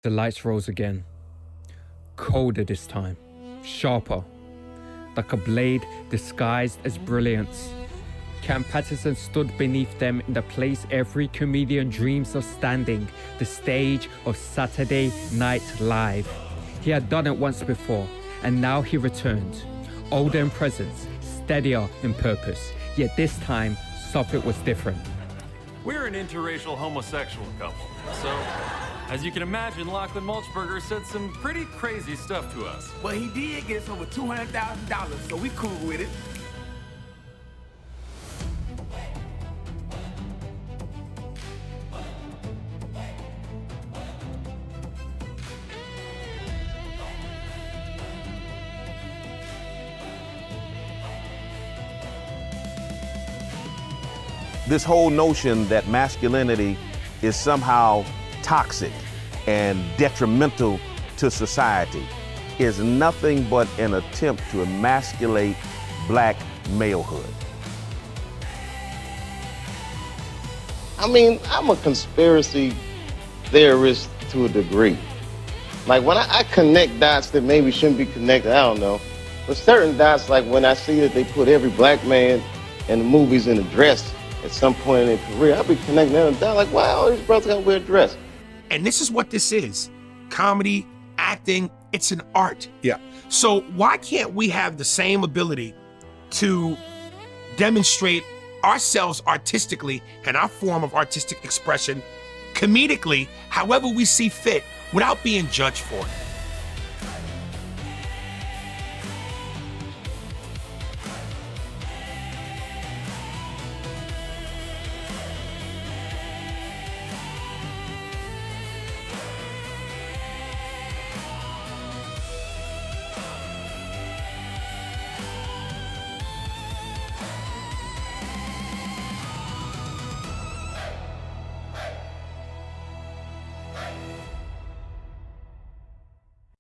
The lights rose again. Colder this time. Sharper. Like a blade disguised as brilliance. Kam Patterson stood beneath them in the place every comedian dreams of standing, the stage of Saturday Night Live. He had done it once before, and now he returned. Older in presence, steadier in purpose, yet this time, something was different. We're an interracial homosexual couple, so as you can imagine, Lachlan Mulchberger said some pretty crazy stuff to us. But he did get us over $200,000, so we cool with it. This whole notion that masculinity is somehow toxic and detrimental to society is nothing but an attempt to emasculate black malehood. I mean, I'm a conspiracy theorist to a degree. Like when I connect dots that maybe shouldn't be connected, I don't know. But certain dots, like when I see that they put every black man in the movies in a dress at some point in their career, I'll be connecting them down like, wow, these brothers gotta wear a dress. And this is what this is. Comedy, acting, it's an art. Yeah. So why can't we have the same ability to demonstrate ourselves artistically and our form of artistic expression comedically, however we see fit, without being judged for it?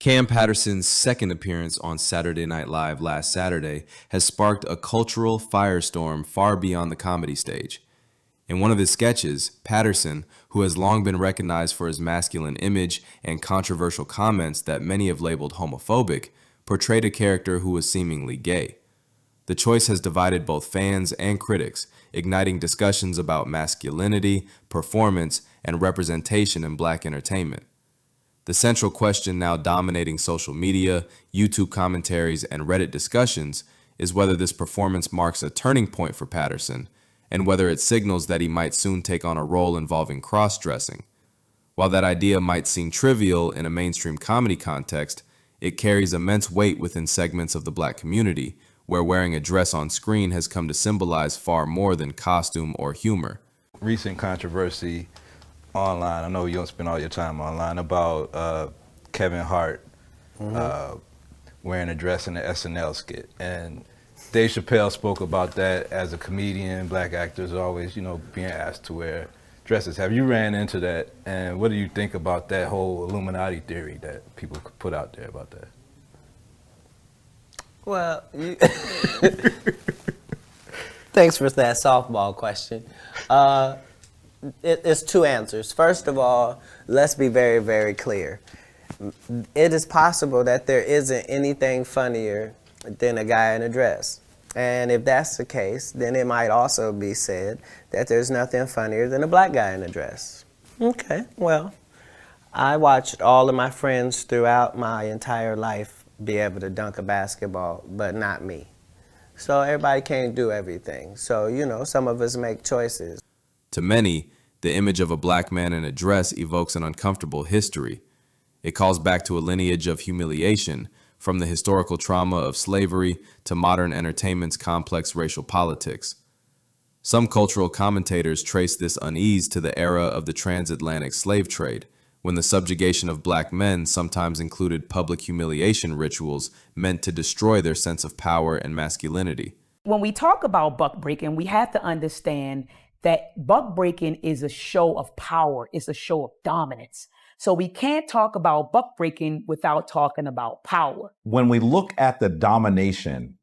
Kam Patterson's second appearance on Saturday Night Live last Saturday has sparked a cultural firestorm far beyond the comedy stage. In one of his sketches, Patterson, who has long been recognized for his masculine image and controversial comments that many have labeled homophobic, portrayed a character who was seemingly gay. The choice has divided both fans and critics, igniting discussions about masculinity, performance, and representation in black entertainment. The central question now dominating social media, YouTube commentaries, and Reddit discussions is whether this performance marks a turning point for Patterson, and whether it signals that he might soon take on a role involving cross-dressing. While that idea might seem trivial in a mainstream comedy context, it carries immense weight within segments of the black community, where wearing a dress on screen has come to symbolize far more than costume or humor. Recent controversy online, I know you don't spend all your time online, about Kevin Hart wearing a dress in the SNL skit. And Dave Chappelle spoke about that. As a comedian, black actors are always, being asked to wear dresses. Have you ran into that? And what do you think about that whole Illuminati theory that people put out there about that? Well, thanks for that softball question. It's two answers. First of all, let's be very, very clear. It is possible that there isn't anything funnier than a guy in a dress. And if that's the case, then it might also be said that there's nothing funnier than a black guy in a dress. Okay, well, I watched all of my friends throughout my entire life be able to dunk a basketball, but not me. So everybody can't do everything. So, some of us make choices. To many, the image of a black man in a dress evokes an uncomfortable history. It calls back to a lineage of humiliation, from the historical trauma of slavery to modern entertainment's complex racial politics. Some cultural commentators trace this unease to the era of the transatlantic slave trade, when the subjugation of black men sometimes included public humiliation rituals meant to destroy their sense of power and masculinity. When we talk about buck breaking, we have to understand that buck breaking is a show of power. It's a show of dominance. So we can't talk about buck breaking without talking about power. When we look at the domination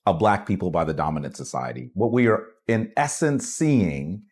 of black people by the dominant society, what we are in essence seeing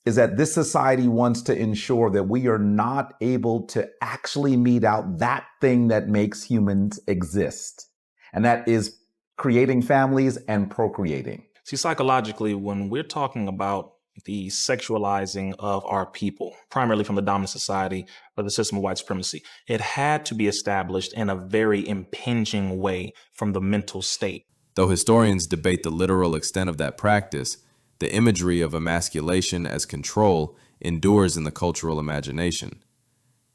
is that this society wants to ensure that we are not able to actually mete out that thing that makes humans exist. And that is creating families and procreating. See, psychologically, when we're talking about the sexualizing of our people, primarily from the dominant society or the system of white supremacy, it had to be established in a very impinging way from the mental state. Though historians debate the literal extent of that practice, the imagery of emasculation as control endures in the cultural imagination.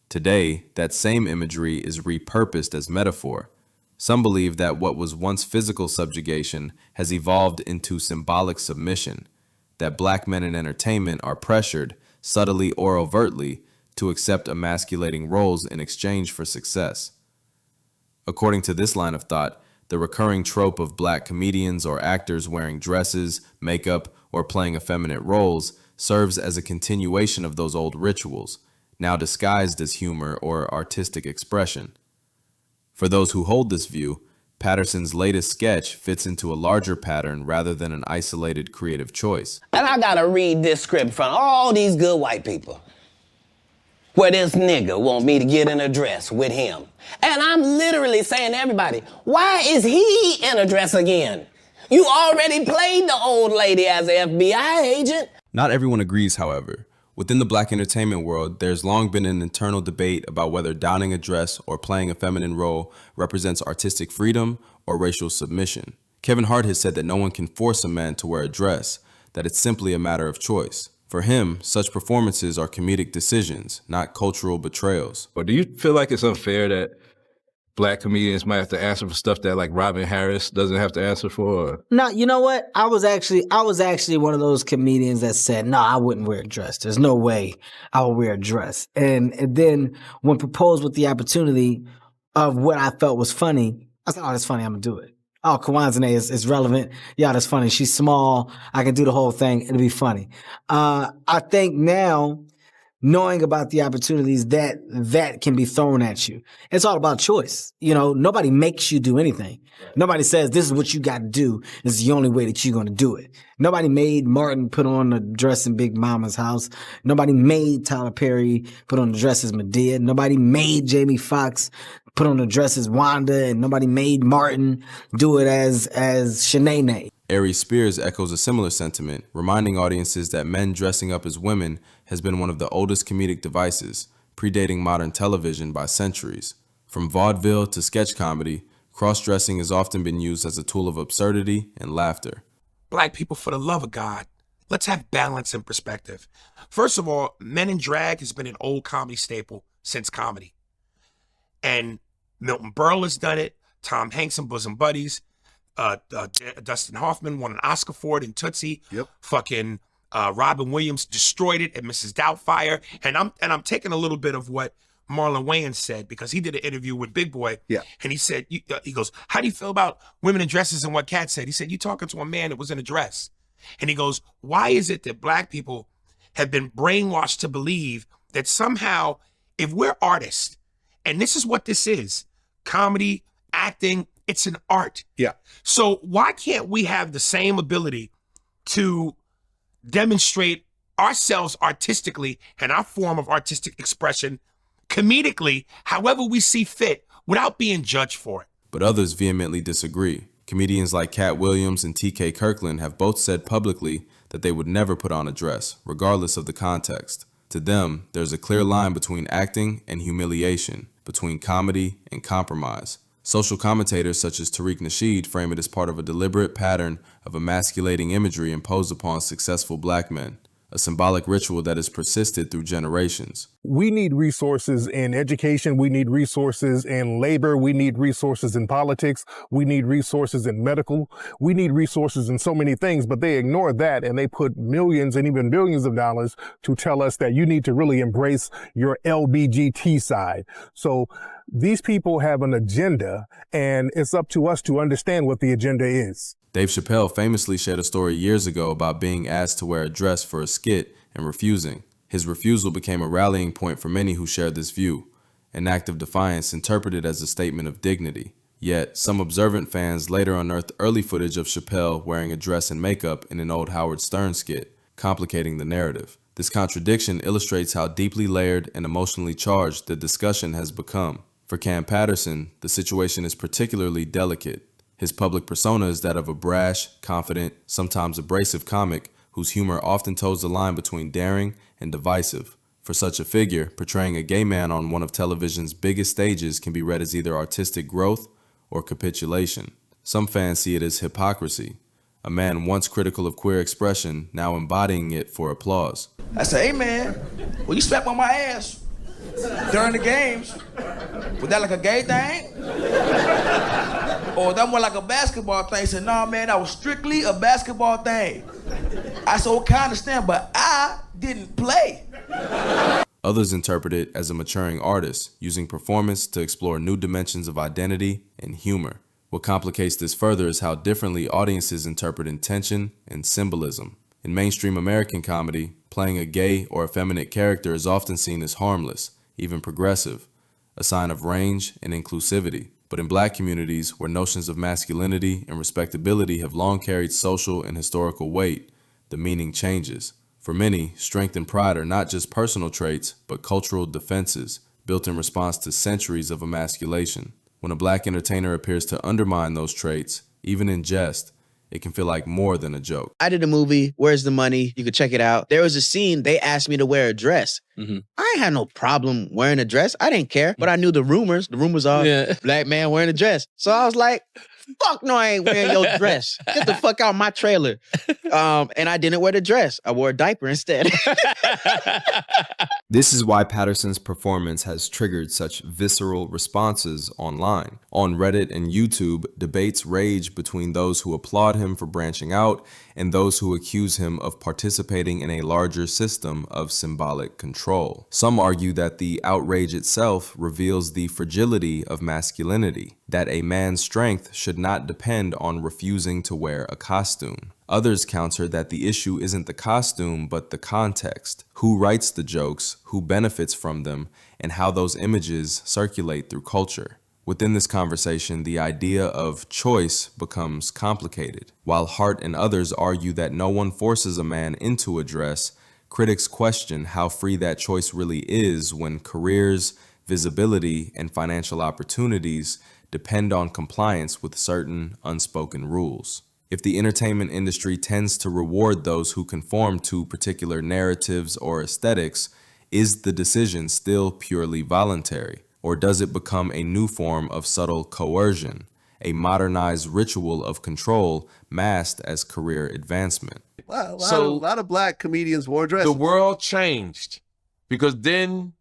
Today, that same imagery is repurposed as metaphor. Some believe that what was once physical subjugation has evolved into symbolic submission, that black men in entertainment are pressured, subtly or overtly, to accept emasculating roles in exchange for success. According to this line of thought, the recurring trope of black comedians or actors wearing dresses, makeup, or playing effeminate roles serves as a continuation of those old rituals, now disguised as humor or artistic expression. For those who hold this view, Patterson's latest sketch fits into a larger pattern rather than an isolated creative choice. And I gotta read this script from all these good white people, where this nigga want me to get in a dress with him. And I'm literally saying to everybody, why is he in a dress again? You already played the old lady as an FBI agent. Not everyone agrees, however. Within the black entertainment world, there's long been an internal debate about whether donning a dress or playing a feminine role represents artistic freedom or racial submission. Kevin Hart has said that no one can force a man to wear a dress, that it's simply a matter of choice. For him, such performances are comedic decisions, not cultural betrayals. Or do you feel like it's unfair that black comedians might have to answer for stuff that like Robin Harris doesn't have to answer for? No, you know what? I was actually one of those comedians that said, no, I wouldn't wear a dress. There's no way I would wear a dress. And then when proposed with the opportunity of what I felt was funny, I said, oh, that's funny, I'm gonna do it. Oh, Kwanzaa is relevant. Yeah, that's funny. She's small. I can do the whole thing. It'll be funny. I think now, knowing about the opportunities that can be thrown at you, it's all about choice. You know, nobody makes you do anything. Right. Nobody says this is what you got to do. This is the only way that you're going to do it. Nobody made Martin put on a dress in Big Mama's house. Nobody made Tyler Perry put on the dress as Medea. Nobody made Jamie Foxx put on the dress as Wanda, and nobody made Martin do it as Shanae. Aries Spears echoes a similar sentiment, reminding audiences that men dressing up as women has been one of the oldest comedic devices, predating modern television by centuries. From vaudeville to sketch comedy, cross-dressing has often been used as a tool of absurdity and laughter. Black people, for the love of God, let's have balance and perspective. First of all, men in drag has been an old comedy staple since comedy. And Milton Berle has done it, Tom Hanks and Bosom Buddies, Dustin Hoffman won an Oscar for it in Tootsie. Yep. Fucking Robin Williams destroyed it at Mrs. Doubtfire. And I'm taking a little bit of what Marlon Wayans said, because he did an interview with Big Boy. Yeah. And he said, he goes, how do you feel about women in dresses and what Kat said? He said, you talking to a man that was in a dress. And he goes, why is it that black people have been brainwashed to believe that somehow if we're artists, and this is what this is, comedy, acting, it's an art. Yeah. So why can't we have the same ability to demonstrate ourselves artistically and our form of artistic expression comedically, however we see fit, without being judged for it? But others vehemently disagree. Comedians like Cat Williams and T.K. Kirkland have both said publicly that they would never put on a dress, regardless of the context. To them, there's a clear line between acting and humiliation, between comedy and compromise. Social commentators such as Tariq Nasheed frame it as part of a deliberate pattern of emasculating imagery imposed upon successful black men, a symbolic ritual that has persisted through generations. We need resources in education. We need resources in labor. We need resources in politics. We need resources in medical. We need resources in so many things, but they ignore that and they put millions and even billions of dollars to tell us that you need to really embrace your LBGT side. So these people have an agenda, and it's up to us to understand what the agenda is. Dave Chappelle famously shared a story years ago about being asked to wear a dress for a skit and refusing. His refusal became a rallying point for many who shared this view, an act of defiance interpreted as a statement of dignity. Yet, some observant fans later unearthed early footage of Chappelle wearing a dress and makeup in an old Howard Stern skit, complicating the narrative. This contradiction illustrates how deeply layered and emotionally charged the discussion has become. For Kam Patterson, the situation is particularly delicate. His public persona is that of a brash, confident, sometimes abrasive comic whose humor often toes the line between daring and divisive. For such a figure, portraying a gay man on one of television's biggest stages can be read as either artistic growth or capitulation. Some fans see it as hypocrisy. A man once critical of queer expression, now embodying it for applause. I say, hey man, well you slapped on my ass during the games. Was that like a gay thing? Or that more like a basketball thing? He said, nah man, that was strictly a basketball thing. I said, okay, I understand, but I didn't play. Others interpret it as a maturing artist, using performance to explore new dimensions of identity and humor. What complicates this further is how differently audiences interpret intention and symbolism. In mainstream American comedy, playing a gay or effeminate character is often seen as harmless, even progressive, a sign of range and inclusivity. But in Black communities, where notions of masculinity and respectability have long carried social and historical weight, the meaning changes. For many, strength and pride are not just personal traits, but cultural defenses, built in response to centuries of emasculation. When a Black entertainer appears to undermine those traits, even in jest, it can feel like more than a joke. I did a movie, Where's the Money? You can check it out. There was a scene, they asked me to wear a dress. I ain't had no problem wearing a dress. I didn't care, but I knew the rumors. The rumors are Black man wearing a dress. So I was like, fuck no, I ain't wearing your dress. Get the fuck out my trailer. And I didn't wear the dress. I wore a diaper instead. This is why Patterson's performance has triggered such visceral responses online. On Reddit and YouTube, debates rage between those who applaud him for branching out and those who accuse him of participating in a larger system of symbolic control. Some argue that the outrage itself reveals the fragility of masculinity, that a man's strength should not depend on refusing to wear a costume. Others counter that the issue isn't the costume, but the context. Who writes the jokes, who benefits from them, and how those images circulate through culture. Within this conversation, the idea of choice becomes complicated. While Hart and others argue that no one forces a man into a dress, critics question how free that choice really is when careers, visibility, and financial opportunities depend on compliance with certain unspoken rules. If the entertainment industry tends to reward those who conform to particular narratives or aesthetics, is the decision still purely voluntary? Or does it become a new form of subtle coercion, a modernized ritual of control masked as career advancement? A lot of Black comedians wore dresses. The world changed because then,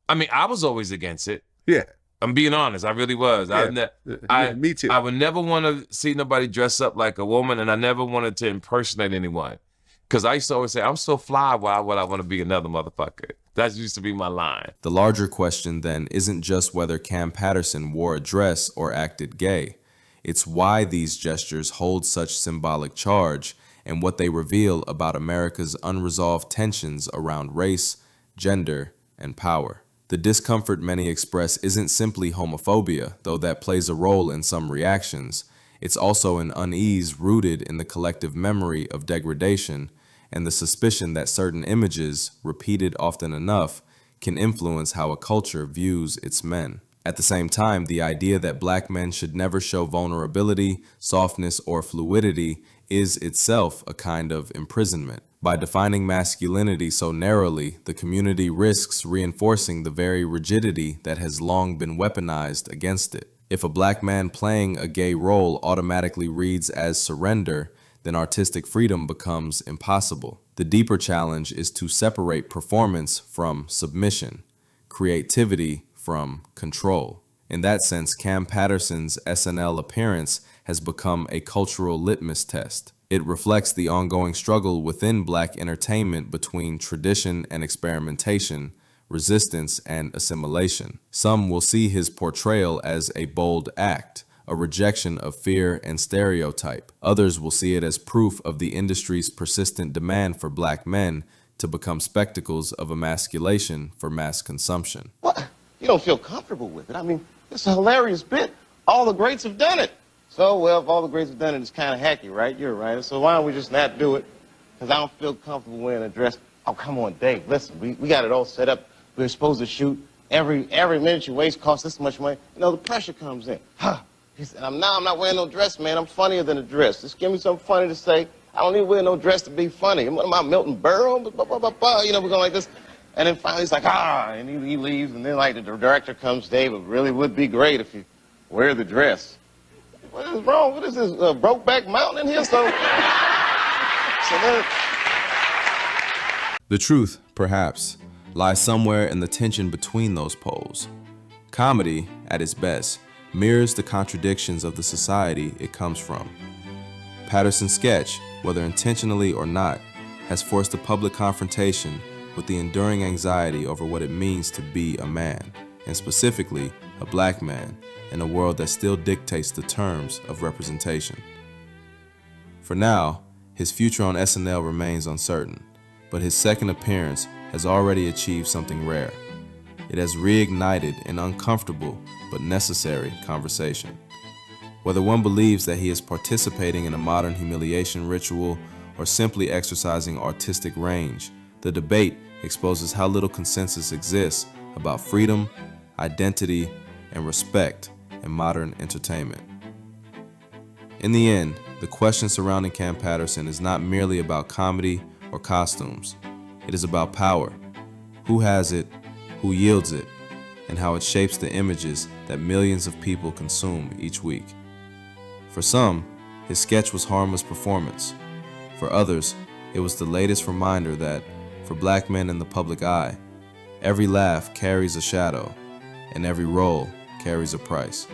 I mean, I was always against it. Yeah. I'm being honest. I really was. Yeah. Me too. I would never want to see nobody dress up like a woman, and I never wanted to impersonate anyone. Because I used to always say, I'm so fly, why would I want to be another motherfucker? That used to be my line. The larger question then isn't just whether Kam Patterson wore a dress or acted gay. It's why these gestures hold such symbolic charge and what they reveal about America's unresolved tensions around race, gender, and power. The discomfort many express isn't simply homophobia, though that plays a role in some reactions. It's also an unease rooted in the collective memory of degradation and the suspicion that certain images, repeated often enough, can influence how a culture views its men. At the same time, the idea that Black men should never show vulnerability, softness, or fluidity is itself a kind of imprisonment. By defining masculinity so narrowly, the community risks reinforcing the very rigidity that has long been weaponized against it. If a Black man playing a gay role automatically reads as surrender, then artistic freedom becomes impossible. The deeper challenge is to separate performance from submission, creativity from control. In that sense, Kam Patterson's SNL appearance has become a cultural litmus test. It reflects the ongoing struggle within Black entertainment between tradition and experimentation, resistance and assimilation. Some will see his portrayal as a bold act, a rejection of fear and stereotype. Others will see it as proof of the industry's persistent demand for Black men to become spectacles of emasculation for mass consumption. What? You don't feel comfortable with it? I mean, it's a hilarious bit. All the greats have done it. So, well, if all the greats have done it, it's kind of hacky, right? You're right. So why don't we just not do it? Because I don't feel comfortable wearing a dress. Oh, come on, Dave, listen, we got it all set up. We were supposed to shoot. Every minute you waste costs this much money. You know, the pressure comes in. Huh. He said, I'm not wearing no dress, man. I'm funnier than a dress. Just give me something funny to say. I don't need to wear no dress to be funny. What am I, Milton Berle? You know, we're going like this. And then finally he's like, and he leaves. And then like the director comes, Dave, it really would be great if you wear the dress. What is wrong? What is this, Brokeback Mountain in here? So then... The truth, perhaps, lies somewhere in the tension between those poles. Comedy, at its best, mirrors the contradictions of the society it comes from. Patterson's sketch, whether intentionally or not, has forced a public confrontation with the enduring anxiety over what it means to be a man, and specifically a black man, in a world that still dictates the terms of representation. For now, his future on SNL remains uncertain, but his second appearance has already achieved something rare. It has reignited an uncomfortable but necessary conversation. Whether one believes that he is participating in a modern humiliation ritual or simply exercising artistic range, the debate exposes how little consensus exists about freedom, identity, and respect in modern entertainment. In the end, the question surrounding Kam Patterson is not merely about comedy or costumes. It is about power, who has it, who yields it, and how it shapes the images that millions of people consume each week. For some, his sketch was harmless performance. For others, it was the latest reminder that, for black men in the public eye, every laugh carries a shadow, and every role carries a price.